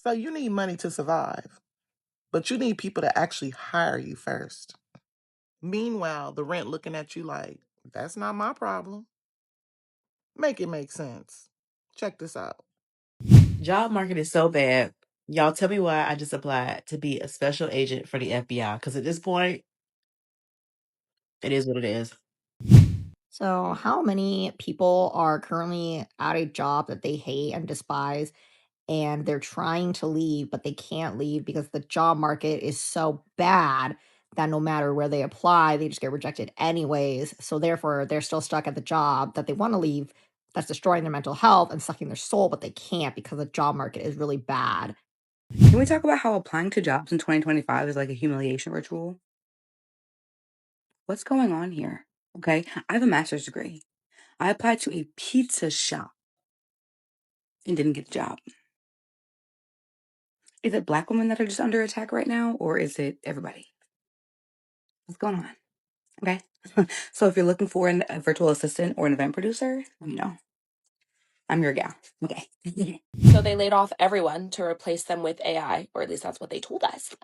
So you need money to survive, but you need people to actually hire you first. Meanwhile, the rent looking at you like, that's not my problem. Make it make sense. Check this out. Job market is so bad. Y'all tell me why I just applied to be a special agent for the FBI. Because at this point, it is what it is. So, how many people are currently at a job that they hate and despise, and they're trying to leave, but they can't leave because the job market is so bad that no matter where they apply, they just get rejected anyways. So, therefore, they're still stuck at the job that they want to leave, that's destroying their mental health and sucking their soul, but they can't because the job market is really bad. Can we talk about how applying to jobs in 2025 is like a humiliation ritual? What's going on here? Okay, I have a master's degree. I applied to a pizza shop and didn't get the job. Is it Black women that are just under attack right now, or is it everybody? What's going on? Okay, so if you're looking for a virtual assistant or an event producer, let me know. I'm your gal. Okay. So they laid off everyone to replace them with AI, or at least that's what they told us.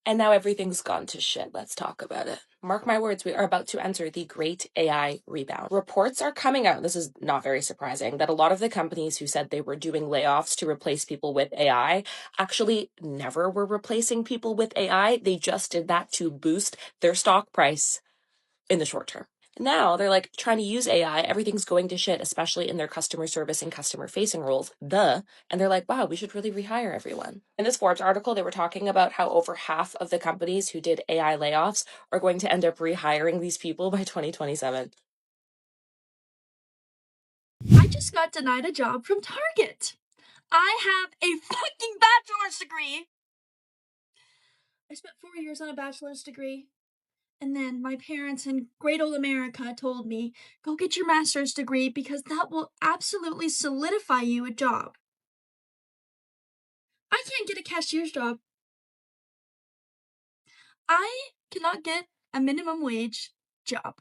And now everything's gone to shit. Let's talk about it. Mark my words, we are about to enter the great AI rebound. Reports are coming out, this is not very surprising, that a lot of the companies who said they were doing layoffs to replace people with AI actually never were replacing people with AI. They just did that to boost their stock price in the short term. Now they're like trying to use AI. Everything's going to shit, especially in their customer service and customer facing roles. And they're like, wow, we should really rehire everyone. In this Forbes article, they were talking about how over half of the companies who did AI layoffs are going to end up rehiring these people by 2027. I just got denied a job from Target. I have a fucking bachelor's degree. I spent 4 years on a bachelor's degree. And then my parents in great old America told me, go get your master's degree because that will absolutely solidify you a job. I can't get a cashier's job. I cannot get a minimum wage job.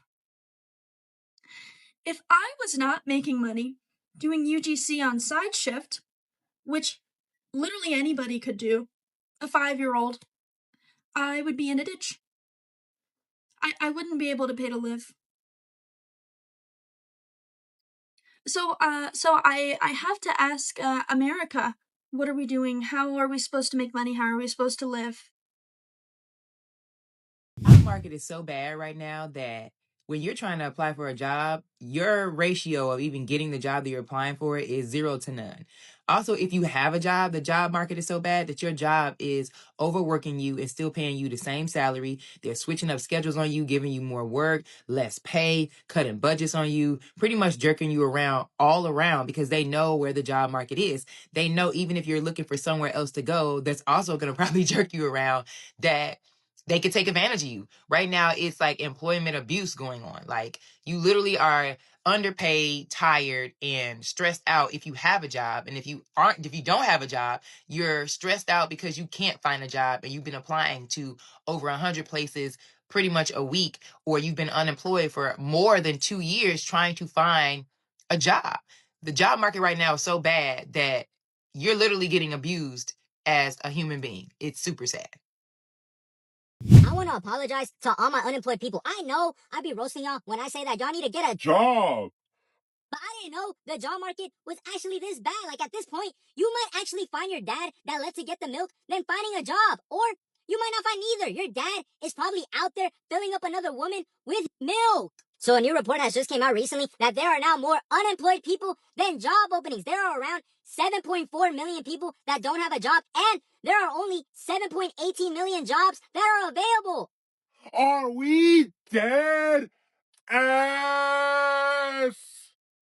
If I was not making money doing UGC on side shift, which literally anybody could do, a 5-year-old, I would be in a ditch. I wouldn't be able to pay to live. So I have to ask America, what are we doing? How are we supposed to make money? How are we supposed to live? Our market is so bad right now that when you're trying to apply for a job, your ratio of even getting the job that you're applying for is 0 to none. Also, if you have a job, the job market is so bad that your job is overworking you and still paying you the same salary. They're switching up schedules on you, giving you more work, less pay, cutting budgets on you, pretty much jerking you around all around because they know where the job market is. They know even if you're looking for somewhere else to go, that's also going to probably jerk you around, that they could take advantage of you. Right now, it's like employment abuse going on. Like, you literally are underpaid, tired, and stressed out if you have a job. And if you don't have a job, you're stressed out because you can't find a job and you've been applying to over 100 places pretty much a week, or you've been unemployed for more than 2 years trying to find a job. The job market right now is so bad that you're literally getting abused as a human being. It's super sad. I want to apologize to all my unemployed people. I know I be roasting y'all when I say that y'all need to get a job. But I didn't know the job market was actually this bad. Like at this point, you might actually find your dad that left to get the milk than finding a job. Or you might not find either. Your dad is probably out there filling up another woman with milk. So a new report has just came out recently that there are now more unemployed people than job openings. There are around 7.4 million people that don't have a job, and there are only 7.18 million jobs that are available. Are we dead ass?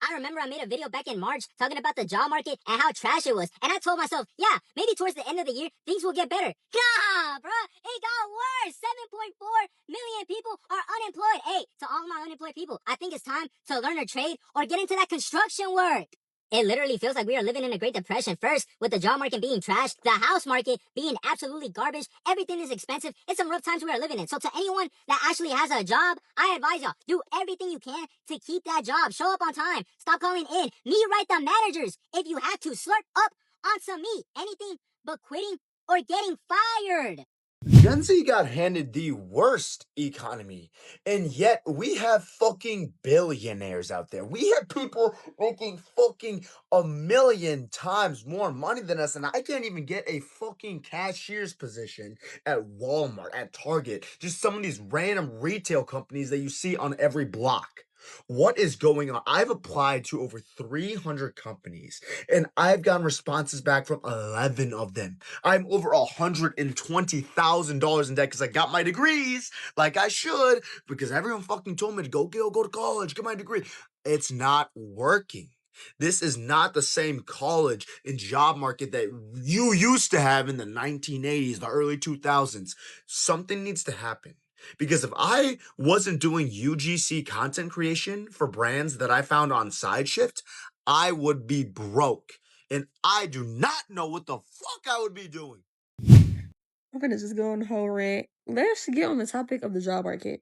I remember I made a video back in March talking about the job market and how trash it was. And I told myself, yeah, maybe towards the end of the year, things will get better. Nah, bruh, it got worse. 7.4 million people are unemployed. Hey, to all my unemployed people, I think it's time to learn a trade or get into that construction work. It literally feels like we are living in a Great Depression. First, with the job market being trashed, the house market being absolutely garbage, everything is expensive. It's some rough times we are living in. So to anyone that actually has a job, I advise y'all, do everything you can to keep that job. Show up on time. Stop calling in. Me write the managers. If you have to, slurp up on some meat. Anything but quitting or getting fired. Gen Z got handed the worst economy, and yet we have fucking billionaires out there. We have people making fucking a million times more money than us, and I can't even get a fucking cashier's position at Walmart, at Target, just some of these random retail companies that you see on every block. What is going on? I've applied to over 300 companies, and I've gotten responses back from 11 of them. I'm over $120,000 in debt because I got my degrees like I should, because everyone fucking told me to go to college, get my degree. It's not working. This is not the same college and job market that you used to have in the 1980s, the early 2000s. Something needs to happen. Because if I wasn't doing UGC content creation for brands that I found on SideShift, I would be broke. And I do not know what the fuck I would be doing. I'm gonna just go on the whole rant. Let's get on the topic of the job market.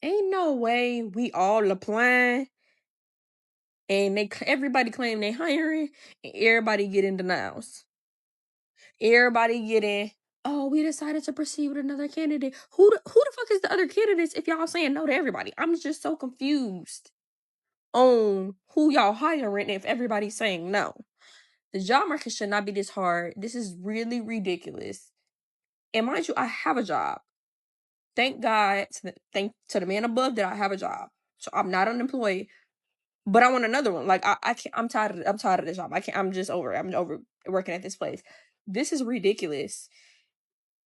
Ain't no way we all applying and everybody claim they hiring and everybody getting denials. Everybody getting, oh, we decided to proceed with another candidate. Who the fuck is the other candidates if y'all saying no to everybody? I'm just so confused on who y'all hiring if everybody's saying no. The job market should not be this hard. This is really ridiculous. And mind you, I have a job. Thank God, thank to the man above that I have a job. So I'm not unemployed, but I want another one. Like I can't. I'm tired of this job. I can't. I'm just over. I'm over working at this place. This is ridiculous.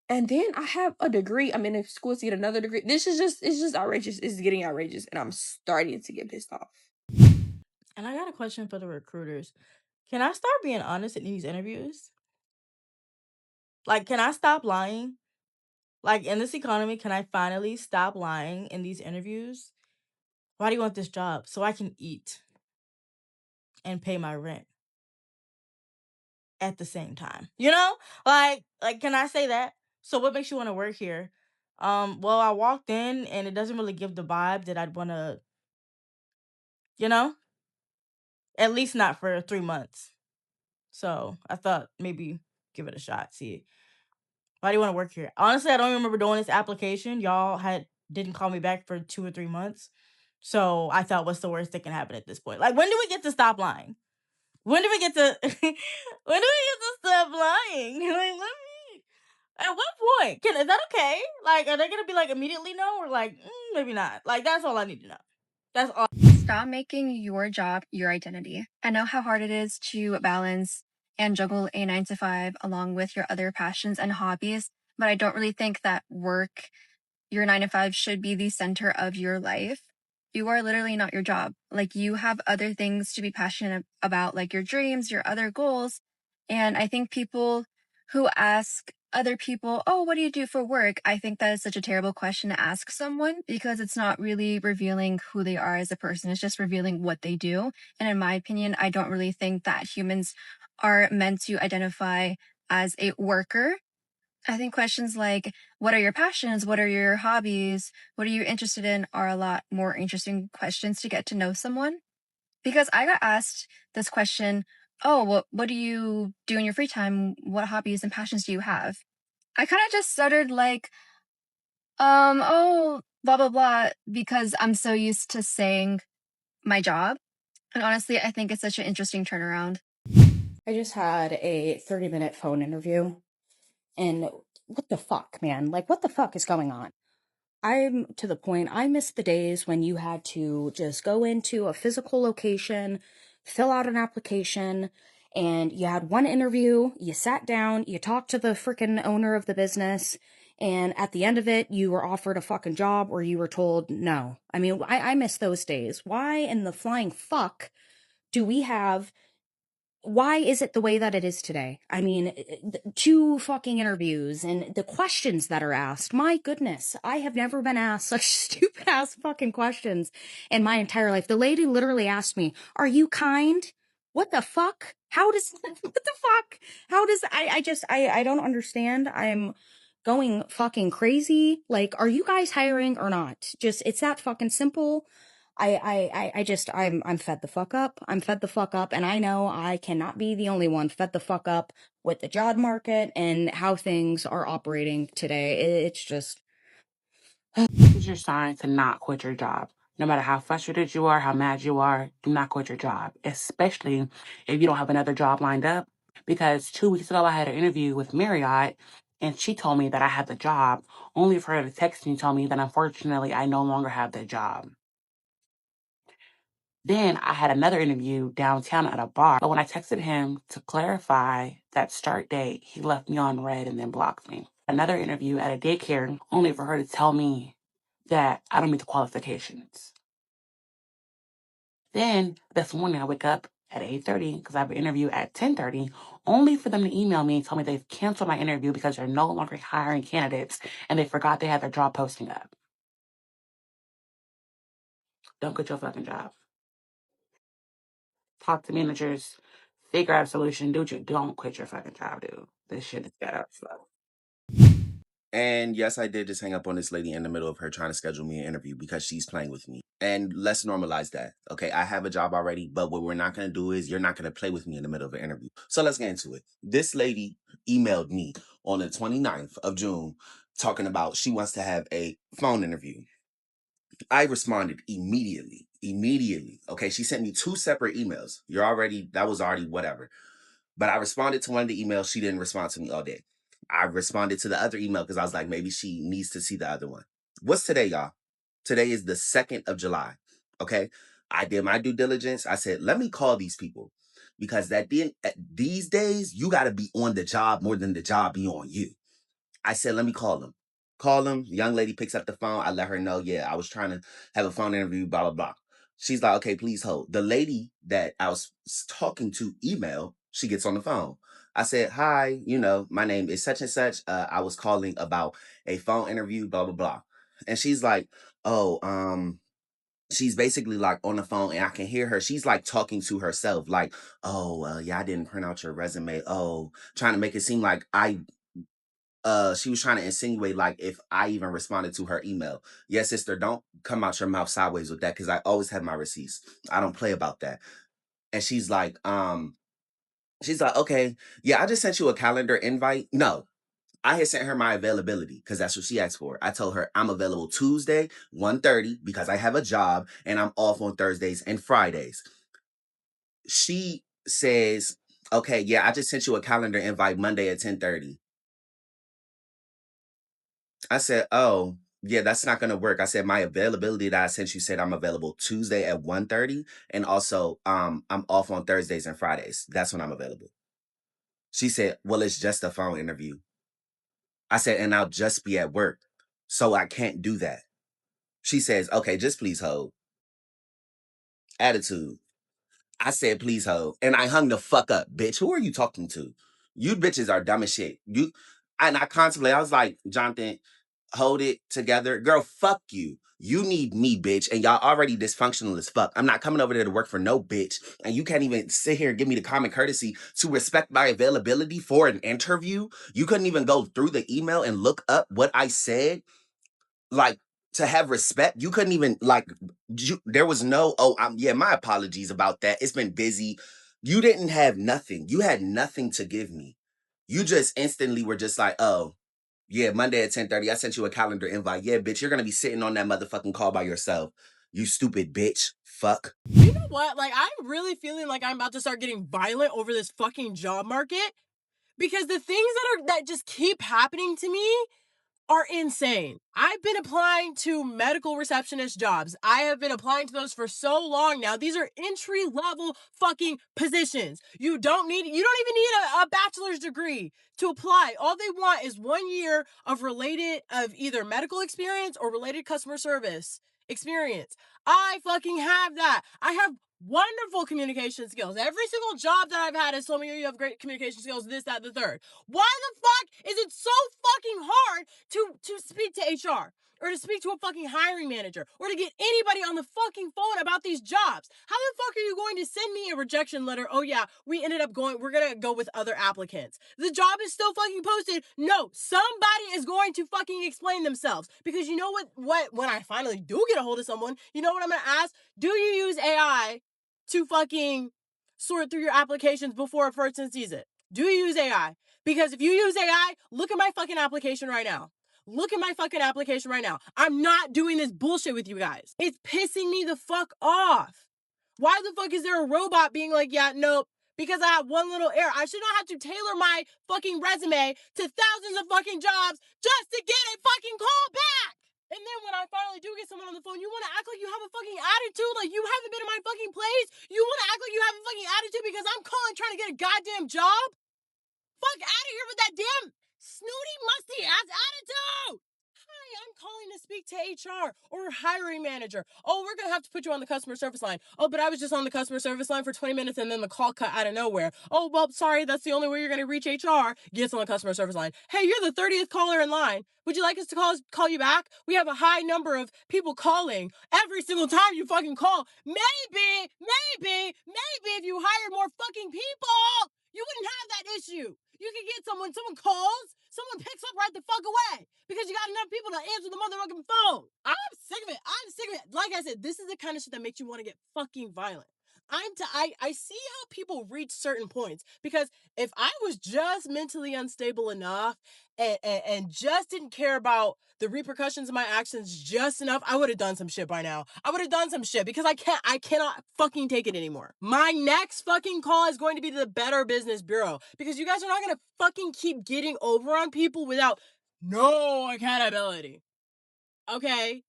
And then I have a degree. I'm in a school to get another degree. It's just outrageous. It's getting outrageous, and I'm starting to get pissed off. And I got a question for the recruiters. Can I start being honest in these interviews? Like, can I stop lying? Like, in this economy, can I finally stop lying in these interviews? Why do you want this job? So I can eat and pay my rent at the same time. You know? Like can I say that? So what makes you want to work here? Well, I walked in and it doesn't really give the vibe that I'd want to, you know? At least not for 3 months. So, I thought maybe give it a shot, see. Why do you want to work here? Honestly, I don't remember doing this application. Y'all didn't call me back for 2 or 3 months. So, I thought, what's the worst that can happen at this point? Like, when do we get to stop lying? When do we get to stop lying? Like, at what point? Is that okay? Like, are they gonna be like immediately no, or like maybe not? Like, that's all I need to know. That's all. Stop making your job your identity. I know how hard it is to balance and juggle a 9 to 5 along with your other passions and hobbies, but I don't really think that work, your 9 to 5, should be the center of your life. You are literally not your job. Like, you have other things to be passionate about, like your dreams, your other goals. And I think people who ask other people, oh, what do you do for work? I think that is such a terrible question to ask someone because it's not really revealing who they are as a person. It's just revealing what they do. And in my opinion, I don't really think that humans are meant to identify as a worker. I think questions like, what are your passions? What are your hobbies? What are you interested in? Are a lot more interesting questions to get to know someone. Because I got asked this question, oh, what do you do in your free time? What hobbies and passions do you have? I kind of just stuttered like, oh, blah, blah, blah, because I'm so used to saying my job. And honestly, I think it's such an interesting turnaround. I just had a 30-minute phone interview. And what the fuck, man? Like, what the fuck is going on? I'm to the point, I miss the days when you had to just go into a physical location, fill out an application, and you had one interview, you sat down, you talked to the freaking owner of the business, and at the end of it, you were offered a fucking job or you were told no. I mean, I miss those days. Why in the flying fuck do we have... Why is it the way that it is today? I mean, 2 fucking interviews and the questions that are asked. My goodness, I have never been asked such stupid ass fucking questions in my entire life. The lady literally asked me, "Are you kind?" What the fuck? What the fuck? How does, I don't understand. I'm going fucking crazy. Like, are you guys hiring or not? Just, it's that fucking simple. I'm fed the fuck up. I'm fed the fuck up, and I know I cannot be the only one fed the fuck up with the job market and how things are operating today. It's just This is your sign to not quit your job. No matter how frustrated you are, how mad you are, do not quit your job, especially if you don't have another job lined up. Because 2 weeks ago, I had an interview with Marriott, and she told me that I had the job, only for her to text me and tell me that unfortunately I no longer have the job. Then I had another interview downtown at a bar, but when I texted him to clarify that start date, he left me on red and then blocked me. Another interview at a daycare, only for her to tell me that I don't meet the qualifications. Then this morning I wake up at 8:30 because I have an interview at 10:30, only for them to email me and tell me they've canceled my interview because they're no longer hiring candidates and they forgot they had their job posting up. Don't quit your fucking job. Talk to managers, figure out a solution. Dude, don't quit your fucking job, dude. This shit is better. So. And yes, I did just hang up on this lady in the middle of her trying to schedule me an interview because she's playing with me. And let's normalize that. Okay, I have a job already, but what we're not going to do is you're not going to play with me in the middle of an interview. So let's get into it. This lady emailed me on the 29th of June talking about she wants to have a phone interview. I responded immediately. Okay, she sent me 2 separate emails. That was already whatever. But I responded to one of the emails. She didn't respond to me all day. I responded to the other email because I was like, maybe she needs to see the other one. What's today, y'all? Today is the 2nd of July. Okay. I did my due diligence. I said, let me call these people because these days, you got to be on the job more than the job be on you. I said, let me call them. Call them. Young lady picks up the phone. I let her know, yeah, I was trying to have a phone interview, blah, blah, blah. She's like, okay, please hold. The lady that I was talking to email, she gets on the phone. I said, hi, my name is such and such. I was calling about a phone interview, blah, blah, blah. And she's like, oh, she's basically like on the phone and I can hear her. She's like talking to herself, like, oh, yeah, I didn't print out your resume. Oh, trying to make it seem like she was trying to insinuate like if I even responded to her email. Yes, sister, don't come out your mouth sideways with that because I always have my receipts. I don't play about that. And she's like, okay, yeah, I just sent you a calendar invite. No, I had sent her my availability because that's what she asked for. I told her I'm available Tuesday, 1:30 because I have a job and I'm off on Thursdays and Fridays. She says, okay, yeah, I just sent you a calendar invite Monday at 10:30. I said, oh, yeah, that's not going to work. I said, my availability that I sent you said I'm available Tuesday at 1:30. And also, I'm off on Thursdays and Fridays. That's when I'm available. She said, well, it's just a phone interview. I said, and I'll just be at work. So I can't do that. She says, okay, just please hold. Attitude. I said, please hold. And I hung the fuck up, bitch. Who are you talking to? You bitches are dumb as shit. And I was like, Jonathan, hold it together. Girl, fuck you. You need me, bitch. And y'all already dysfunctional as fuck. I'm not coming over there to work for no bitch. And you can't even sit here and give me the common courtesy to respect my availability for an interview. You couldn't even go through the email and look up what I said. Like, to have respect, you couldn't even there was no, yeah, my apologies about that. It's been busy. You didn't have nothing. You had nothing to give me. You just instantly were just like, oh, yeah, Monday at 10:30. I sent you a calendar invite. Yeah, bitch, you're gonna be sitting on that motherfucking call by yourself. You stupid bitch. Fuck. You know what? Like, I'm really feeling like I'm about to start getting violent over this fucking job market because the things that just keep happening to me are insane. I've been applying to medical receptionist jobs. I have been applying to those for so long now. These are entry level fucking positions. You don't even need a bachelor's degree to apply. All they want is 1 year of either medical experience or related customer service experience. I fucking have that. I have wonderful communication skills. Every single job that I've had has told me you have great communication skills, this, that, the third. Why the fuck is it so fucking hard to speak to HR or to speak to a fucking hiring manager or to get anybody on the fucking phone about these jobs? How the fuck are you going to send me a rejection letter? Oh yeah, we're gonna go with other applicants. The job is still fucking posted. No, somebody is going to fucking explain themselves because you know what when I finally do get a hold of someone, you know know what I'm gonna ask? Do you use AI to fucking sort through your applications before a person sees it? Do you use AI? Because if you use AI, look at my fucking application right now. Look at my fucking application right now. I'm not doing this bullshit with you guys. It's pissing me the fuck off. Why the fuck is there a robot being like, yeah, nope, because I have one little error? I should not have to tailor my fucking resume to thousands of fucking jobs just to get a fucking call back. And then when I finally do get someone on the phone, you want to act like you have a fucking attitude, like you haven't been in my fucking place? You want to act like you have a fucking attitude because I'm calling trying to get a goddamn job? Fuck out of here with that damn snooty, musty ass attitude! Hi, I'm calling to speak to HR or hiring manager. Oh, we're gonna have to put you on the customer service line. Oh, but I was just on the customer service line for 20 minutes and then the call cut out of nowhere. Oh, well, sorry, that's the only way you're gonna reach HR. Gets on the customer service line. Hey, you're the 30th caller in line. Would you like us to call you back? We have a high number of people calling every single time you fucking call. Maybe if you hired more fucking people, you wouldn't have that issue. You can get someone calls, someone picks up right the fuck away because you got enough people to answer the motherfucking phone. I'm sick of it. Like I said, this is the kind of shit that makes you want to get fucking violent. I see how people reach certain points, because if I was just mentally unstable enough and just didn't care about the repercussions of my actions just enough, I would have done some shit by now. I would have done some shit because I cannot fucking take it anymore. My next fucking call is going to be to the Better Business Bureau, because you guys are not going to fucking keep getting over on people without no accountability. Okay?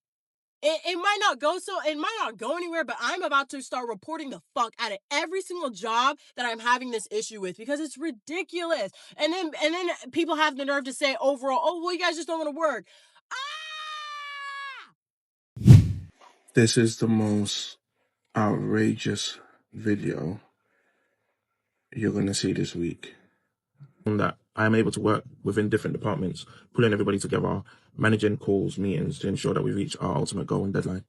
It might not go anywhere, but I'm about to start reporting the fuck out of every single job that I'm having this issue with, because it's ridiculous. And then people have the nerve to say overall, oh, well, you guys just don't want to work. This is the most outrageous video you're going to see this week. That I am able to work within different departments, pulling everybody together, managing calls, meetings to ensure that we reach our ultimate goal and deadline.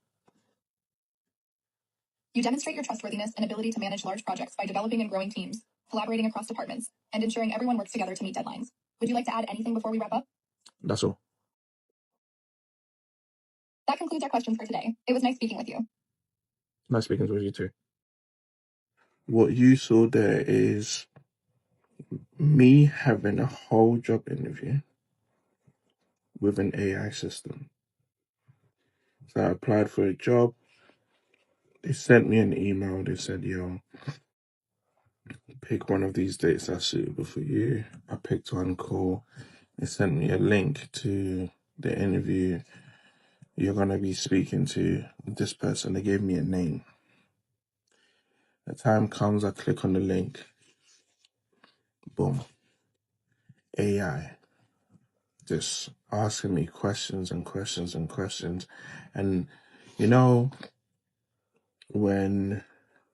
You demonstrate your trustworthiness and ability to manage large projects by developing and growing teams, collaborating across departments, and ensuring everyone works together to meet deadlines. Would you like to add anything before we wrap up? That's all. That concludes our questions for today. It was nice speaking with you. Nice speaking with you too. What you saw there is me having a whole job interview with an AI system. So I applied for a job. They sent me an email. They said, yo, pick one of these dates that's suitable for you. I picked one, cool. They sent me a link to the interview. You're going to be speaking to this person. They gave me a name. The time comes, I click on the link. Boom. AI. Just asking me questions and questions and questions. And, you know, when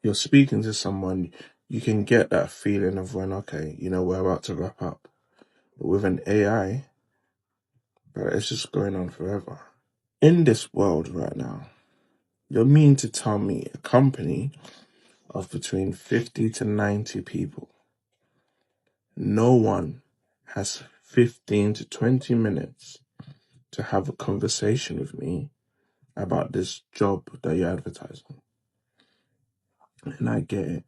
you're speaking to someone, you can get that feeling of when, okay, you know, we're about to wrap up. But with an AI, it's just going on forever. In this world right now, you're mean to tell me a company of between 50 to 90 people, no one has 15 to 20 minutes to have a conversation with me about this job that you're advertising? And I get it.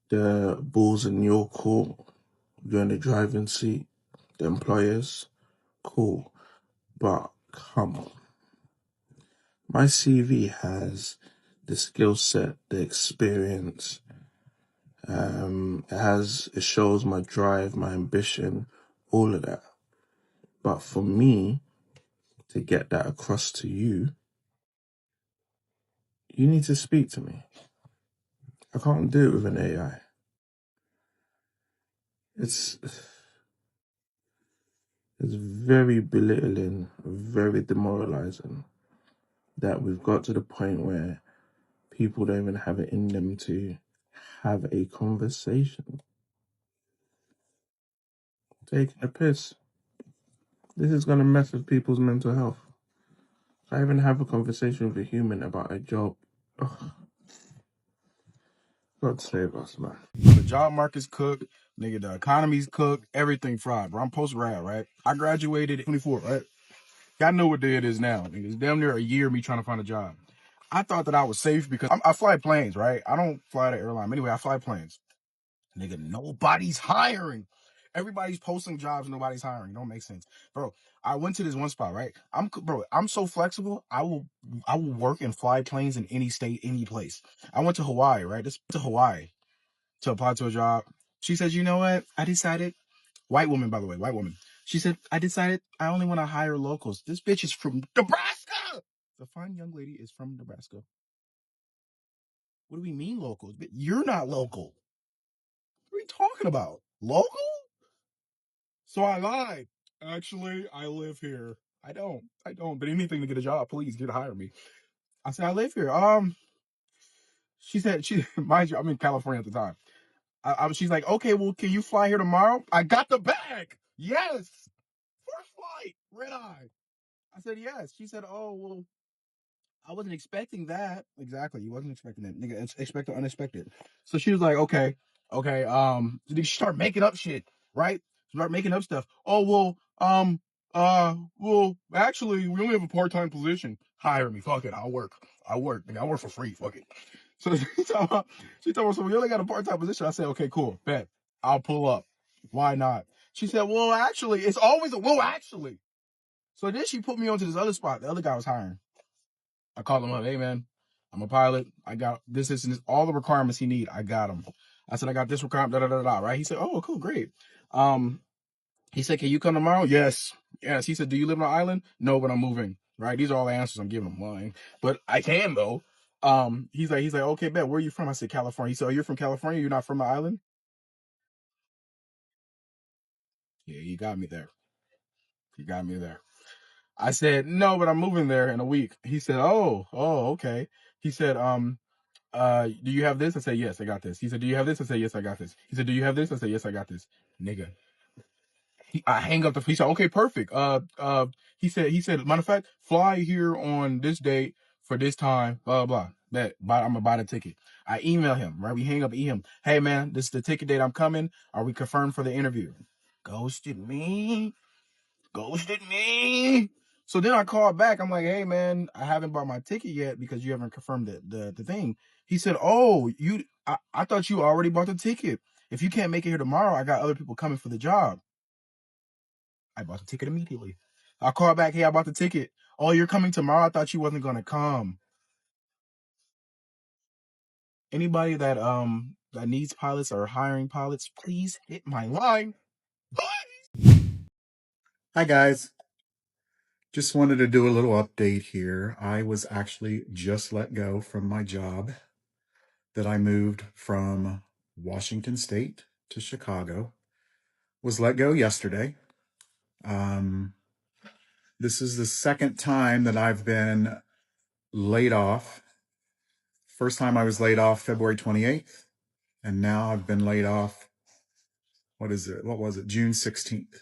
The ball's in your court. You're in the driving seat. The employers, cool. But come on. My CV has the skill set, the experience. It shows my drive, my ambition, all of that. But for me to get that across to you, you need to speak to me. I can't do it with an AI. It's very belittling, very demoralizing that we've got to the point where people don't even have it in them to have a conversation. Taking a piss. This is going to mess with people's mental health. I even have a conversation with a human about a job. Ugh. God save us, man. The job market's cooked. Nigga, the economy's cooked. Everything fried, bro. I'm post-grad, right? I graduated at 24, right? Y'all know what day it is now. It's damn near a year of me trying to find a job. I thought that I was safe because I fly planes, right? I don't fly the airline. Anyway, I fly planes. Nigga, nobody's hiring. Everybody's posting jobs, nobody's hiring. Don't make sense. Bro, I went to this one spot, right? I'm so flexible. I will work and fly planes in any state, any place. I went to Hawaii, right? This to Hawaii to apply to a job. She says, you know what? I decided, white woman, by the way, white woman. She said, I decided I only want to hire locals. This bitch is from Nebraska. The fine young lady is from Nebraska. What do we mean locals? You're not local. What are you talking about? Local? So I lied. Actually, I live here. I don't. But anything to get a job, please get hire me. I said I live here. She said mind you, I'm in California at the time. She's like, okay, well, can you fly here tomorrow? I got the bag. Yes, first flight, red eye. I said yes. She said, oh well, I wasn't expecting that. Exactly, you wasn't expecting that, nigga. Expect the unexpected. So she was like, okay. She start making up shit, right? Start making up stuff. Oh well, well, actually, we only have a part-time position. Hire me, fuck it, I'll work. Nigga, I work for free, fuck it. So she told me, so we only got a part-time position. I said, okay, cool, bet, I'll pull up. Why not? She said, well, actually, it's always a well, actually. So then she put me onto this other spot. The other guy was hiring. I called him up. Hey, man, I'm a pilot. I got this, and this, all the requirements he need. I got them. I said, I got this requirement, right? He said, oh, cool, great. He said, can you come tomorrow? Yes. He said, do you live on an island? No, but I'm moving. Right? These are all the answers I'm giving him. Lying. But I can, though. He's like, okay, bet. Where are you from? I said, California. He said, oh, you're from California? You're not from the island? Yeah, you got me there. I said, no, but I'm moving there in a week. He said, oh, okay. He said, do you have this? I said, yes, I got this. He said, do you have this? I said, yes, I got this. He said, do you have this? I said, yes, I got this. Nigga. I hang up the, he said, okay, perfect. He said, matter of fact, fly here on this date for this time, blah, blah, blah. I'm gonna buy the ticket. I email him, right? We hang up, him. Hey man, this is the ticket date I'm coming. Are we confirmed for the interview? Ghosted me. So then I called back. I'm like, hey man, I haven't bought my ticket yet because you haven't confirmed the thing. He said, oh, I thought you already bought the ticket. If you can't make it here tomorrow, I got other people coming for the job. I bought the ticket immediately. I called back, hey, I bought the ticket. Oh, you're coming tomorrow? I thought you wasn't gonna come. Anybody that needs pilots or hiring pilots, please hit my line. Hi guys. Just wanted to do a little update here. I was actually just let go from my job that I moved from Washington State to Chicago. Was let go yesterday. This is the second time that I've been laid off. First time I was laid off February 28th, and now I've been laid off, what was it, June 16th.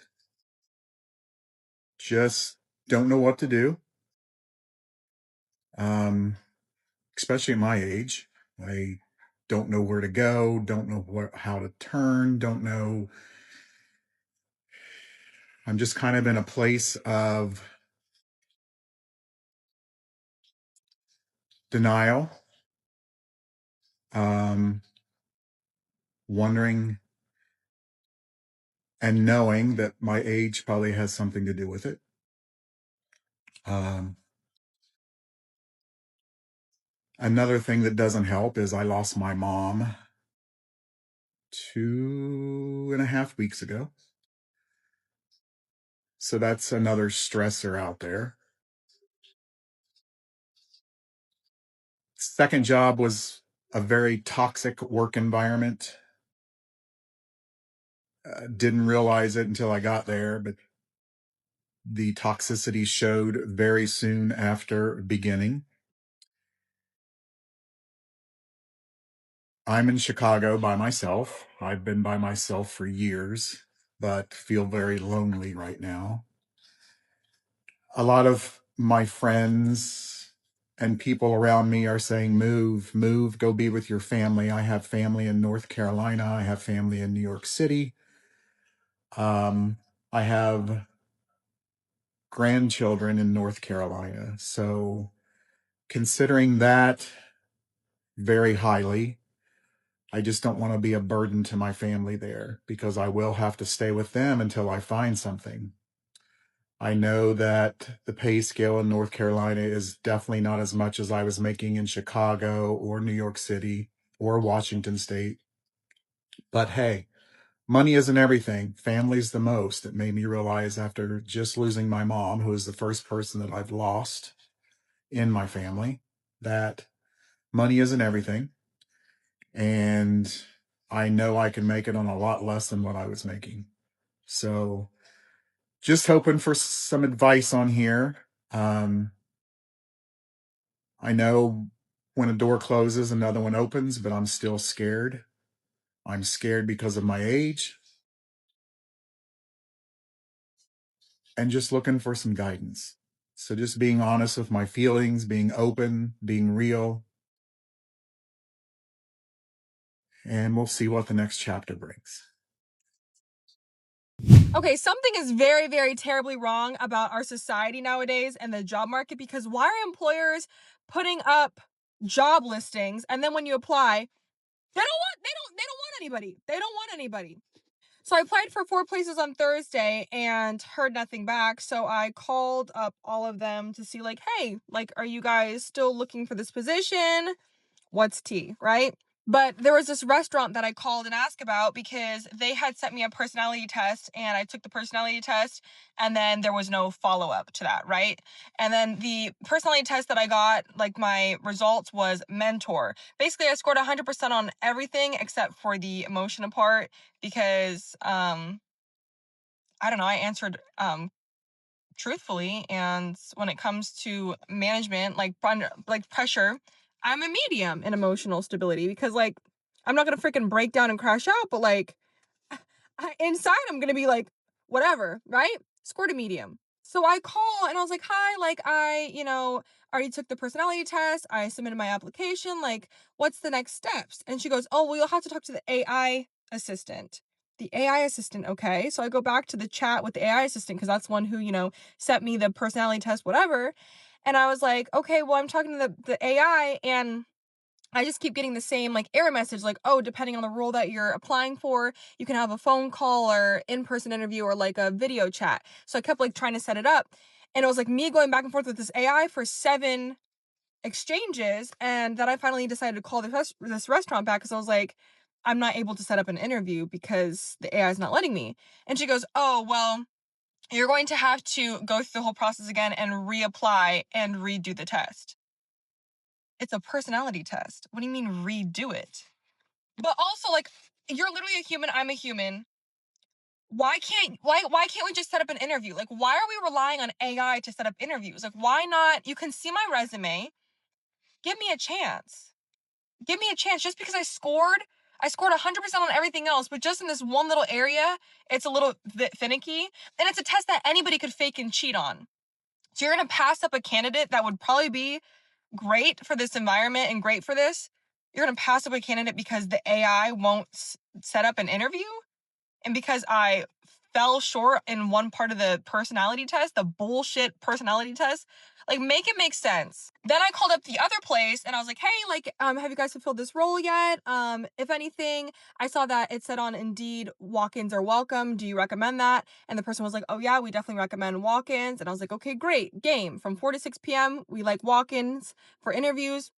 Just don't know what to do. Especially at my age. I don't know where to go, don't know how to turn, don't know. I'm just kind of in a place of denial, wondering and knowing that my age probably has something to do with it. Another thing that doesn't help is I lost my mom 2.5 weeks ago. So that's another stressor out there. Second job was a very toxic work environment. Didn't realize it until I got there, but the toxicity showed very soon after beginning. I'm in Chicago by myself. I've been by myself for years, but feel very lonely right now. A lot of my friends and people around me are saying, move, go be with your family. I have family in North Carolina. I have family in New York City. I have grandchildren in North Carolina. So considering that very highly, I just don't want to be a burden to my family there, because I will have to stay with them until I find something. I know that the pay scale in North Carolina is definitely not as much as I was making in Chicago or New York City or Washington State. But hey, money isn't everything. Family's the most. It made me realize after just losing my mom, who is the first person that I've lost in my family, that money isn't everything. And I know I can make it on a lot less than what I was making. So just hoping for some advice on here. I know when a door closes, another one opens, but I'm still scared. I'm scared because of my age and just looking for some guidance. So just being honest with my feelings, being open, being real, and we'll see what the next chapter brings. Okay, something is very, very terribly wrong about our society nowadays and the job market, because why are employers putting up job listings and then when you apply, they don't want anybody. They don't want anybody. So I applied for 4 places on Thursday and heard nothing back. So I called up all of them to see, like, hey, like, are you guys still looking for this position? What's tea, right? But there was this restaurant that I called and asked about because they had sent me a personality test and I took the personality test and then there was no follow-up to that, right? And then the personality test that I got, like my results was mentor. Basically, I scored 100% on everything except for the emotional part because, I don't know, I answered truthfully, and when it comes to management, like pressure, I'm a medium in emotional stability because, like, I'm not gonna freaking break down and crash out, but like inside I'm gonna be like whatever, right? Scored a medium. So I call and I was like, hi, like I, already took the personality test, I submitted my application, like what's the next steps? And she goes, oh, well, you'll have to talk to the AI assistant. The AI assistant, okay. So I go back to the chat with the AI assistant because that's one who, sent me the personality test, whatever. And I was like, okay, well, I'm talking to the AI and I just keep getting the same like error message, like, oh, depending on the role that you're applying for, you can have a phone call or in-person interview or like a video chat. So I kept like trying to set it up. And it was like me going back and forth with this AI for 7 exchanges. And then I finally decided to call this restaurant back because I was like, I'm not able to set up an interview because the AI is not letting me. And she goes, oh, well, you're going to have to go through the whole process again and reapply and redo the test. It's a personality test. What do you mean redo it? But also, like, you're literally a human, I'm a human. Why can't we just set up an interview? Like, why are we relying on AI to set up interviews? Like, why not? You can see my resume. Give me a chance. Give me a chance. Just because I scored 100% on everything else, but just in this one little area, it's a little bit finicky. And it's a test that anybody could fake and cheat on. So you're going to pass up a candidate that would probably be great for this environment and great for this. You're going to pass up a candidate because the AI won't set up an interview? And because I fell short in one part of the personality test, the bullshit personality test, like, make it make sense. Then I called up the other place and I was like, hey, like, have you guys fulfilled this role yet? If anything, I saw that it said on Indeed, walk-ins are welcome. Do you recommend that? And the person was like, oh yeah, we definitely recommend walk-ins. And I was like, okay, great. Game from 4 to 6 p.m. We like walk-ins for interviews.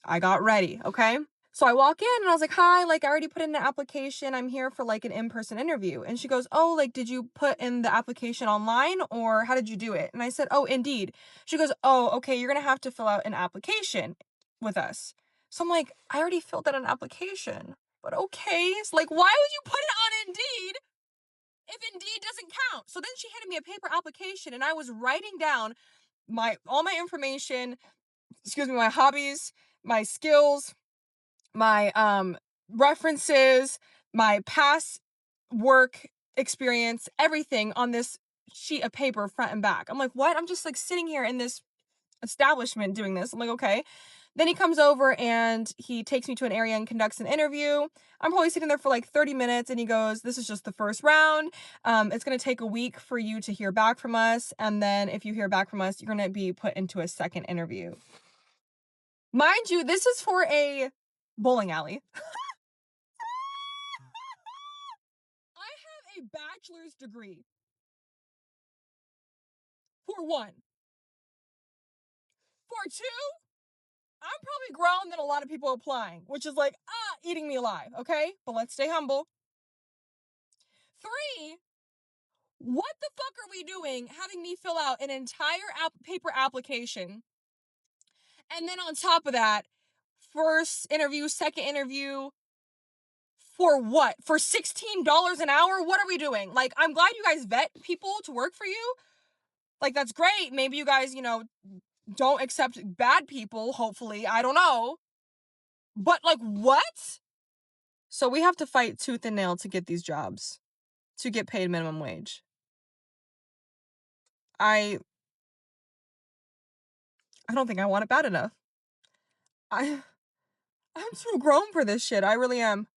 I got ready. Okay. So I walk in and I was like, hi, like I already put in an application. I'm here for like an in-person interview. And she goes, oh, like, did you put in the application online or how did you do it? And I said, oh, Indeed. She goes, oh, okay, you're going to have to fill out an application with us. So I'm like, I already filled out an application, but okay. So like, why would you put it on Indeed if Indeed doesn't count? So then she handed me a paper application and I was writing down all my information, my hobbies, my skills, my references, my past work experience, everything on this sheet of paper front and back. I'm like, what? I'm just like sitting here in this establishment doing this. I'm like, okay. Then he comes over and he takes me to an area and conducts an interview. I'm probably sitting there for like 30 minutes and he goes, this is just the first round. It's going to take a week for you to hear back from us. And then if you hear back from us, you're going to be put into a second interview. Mind you, this is for a bowling alley. I have a bachelor's degree. For one. For two, I'm probably grown than a lot of people applying, which is like, eating me alive, okay? But let's stay humble. 3, what the fuck are we doing having me fill out an entire paper application? And then on top of that, first interview, second interview, for what? For $16 an hour? What are we doing? Like, I'm glad you guys vet people to work for you. Like, that's great. Maybe you guys, don't accept bad people, hopefully. I don't know. But, like, what? So we have to fight tooth and nail to get these jobs, to get paid minimum wage. I don't think I want it bad enough. I'm too grown for this shit. I really am.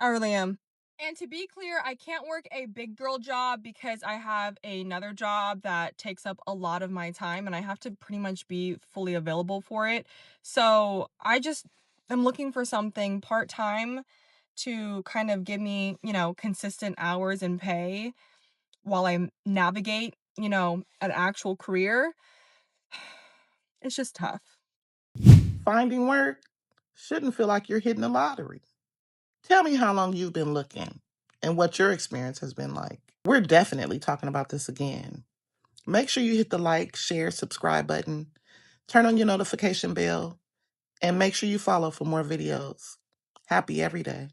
And to be clear, I can't work a big girl job because I have another job that takes up a lot of my time and I have to pretty much be fully available for it. So I just am looking for something part-time to kind of give me, consistent hours and pay while I navigate, an actual career. It's just tough. Finding work shouldn't feel like you're hitting the lottery. Tell me how long you've been looking and what your experience has been like. We're definitely talking about this again. Make sure you hit the like, share, subscribe button, turn on your notification bell, and make sure you follow for more videos. Happy every day.